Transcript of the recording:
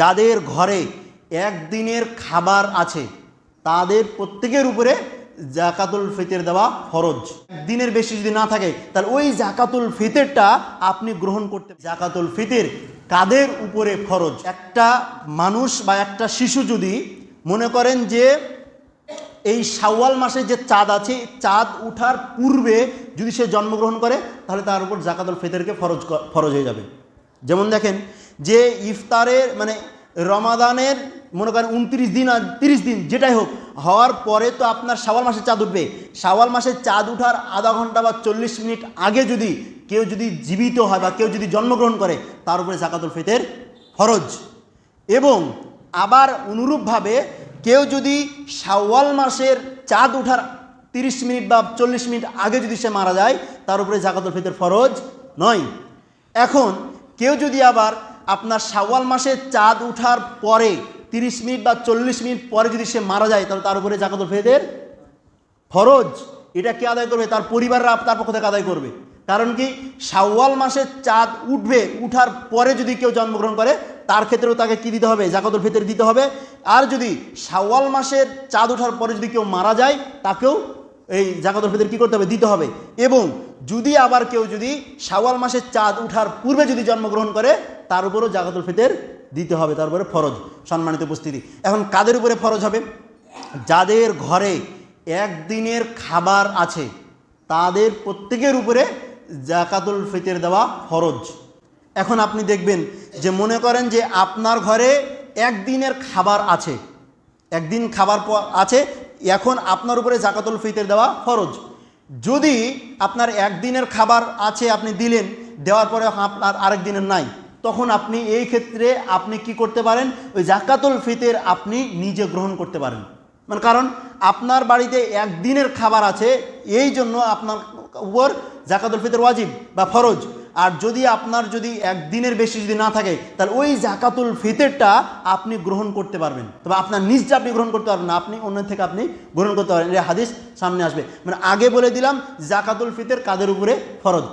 যাদের ঘরে একদিনের খাবার আছে তাদের প্রত্যেকের উপরে জাকাতুল ফিতর দেওয়া ফরজ। একদিনের বেশি যদি না থাকে তাহলে ওই জাকাতুল ফিতরটা আপনি গ্রহণ করতে। জাকাতুল ফিতর কাদের উপরে ফরজ? একটা মানুষ বা একটা শিশু যদি মনে করেন যে এই শাওয়াল মাসে যে চাঁদ আছে, চাঁদ উঠার পূর্বে যদি সে জন্মগ্রহণ করে তাহলে তার উপর জাকাতুল ফিতরকে ফরজ হয়ে যাবে। যেমন দেখেন যে ইফতারের মানে রমাদানের মনে করেন 29 দিন আর 30 দিন যেটাই হোক হওয়ার পরে তো আপনার শাওয়াল মাসে চাঁদ উঠবে। শাওয়াল মাসে চাঁদ উঠার আধা ঘন্টা বা 40 মিনিট আগে যদি কেউ যদি জীবিত হয় বা কেউ যদি জন্মগ্রহণ করে তার উপরে জাকাতুল ফিতর ফরজ। এবং আবার অনুরূপভাবে কেউ যদি শাওয়াল মাসের চাঁদ উঠার 30 মিনিট বা 40 মিনিট আগে যদি সে মারা যায় তার উপরে জাকাতুল ফিতর ফরজ নয়। এখন কেউ যদি আবার আপনার শাওয়াল মাসে চাঁদ উঠার পরে 30 মিনিট বা 40 মিনিট পরে যদি সে মারা যায় তাহলে তার উপরে জাকাতুল ফিতর ফরজ। এটা কে আদায় করবে? তার পরিবাররা তার পক্ষ থেকে আদায় করবে। কারণ কি, শাওয়াল মাসে চাঁদ উঠবে, উঠার পরে যদি কেউ জন্মগ্রহণ করে তার ক্ষেত্রেও তাকে কি দিতে হবে? জাকাতুল ফিতর দিতে হবে। আর যদি শাওয়াল মাসের চাঁদ ওঠার পরে যদি কেউ মারা যায় তাকেও এই জাকাতুল ফিতর কি করতে হবে? দিতে হবে। এবং যদি আবার কেউ যদি শাওয়াল মাসের চাঁদ উঠার পূর্বে যদি জন্মগ্রহণ করে তার উপরেও জাকাতুল ফিতর দিতে হবে, তার উপরে ফরজ। সম্মানিত উপস্থিতি, এখন কাদের উপরে ফরজ হবে? যাদের ঘরে একদিনের খাবার আছে তাদের প্রত্যেকের উপরে জাকাতুল ফিতর দেওয়া ফরজ। এখন আপনি দেখবেন যে মনে করেন যে আপনার ঘরে একদিনের খাবার আছে, একদিন খাবার আছে, এখন আপনার উপরে জাকাতুল ফিতর দেওয়া ফরজ। যদি আপনার একদিনের খাবার আছে আপনি দিলেন, দেওয়ার পরে আপনার আরেক দিনের নাই, তখন আপনি এই ক্ষেত্রে আপনি কি করতে পারেন? ওই জাকাতুল ফিতর আপনি নিজে গ্রহণ করতে পারেন। মানে কারণ আপনার বাড়িতে একদিনের খাবার আছে, এই জন্য আপনার উপর জাকাতুল ফিতর ওয়াজিব বা ফরজ। আর যদি আপনার যদি একদিনের বেশি যদি না থাকে তাহলে ওই জাকাতুল ফিতরটা আপনি গ্রহণ করতে পারবেন, তবে আপনার নিজে আপনি গ্রহণ করতে পারবেন না, আপনি অন্যের থেকে আপনি গ্রহণ করতে পারবেন। এই হাদিস সামনে আসবে। মানে আগে বলে দিলাম জাকাতুল ফিতর কাদের উপরে ফরজ।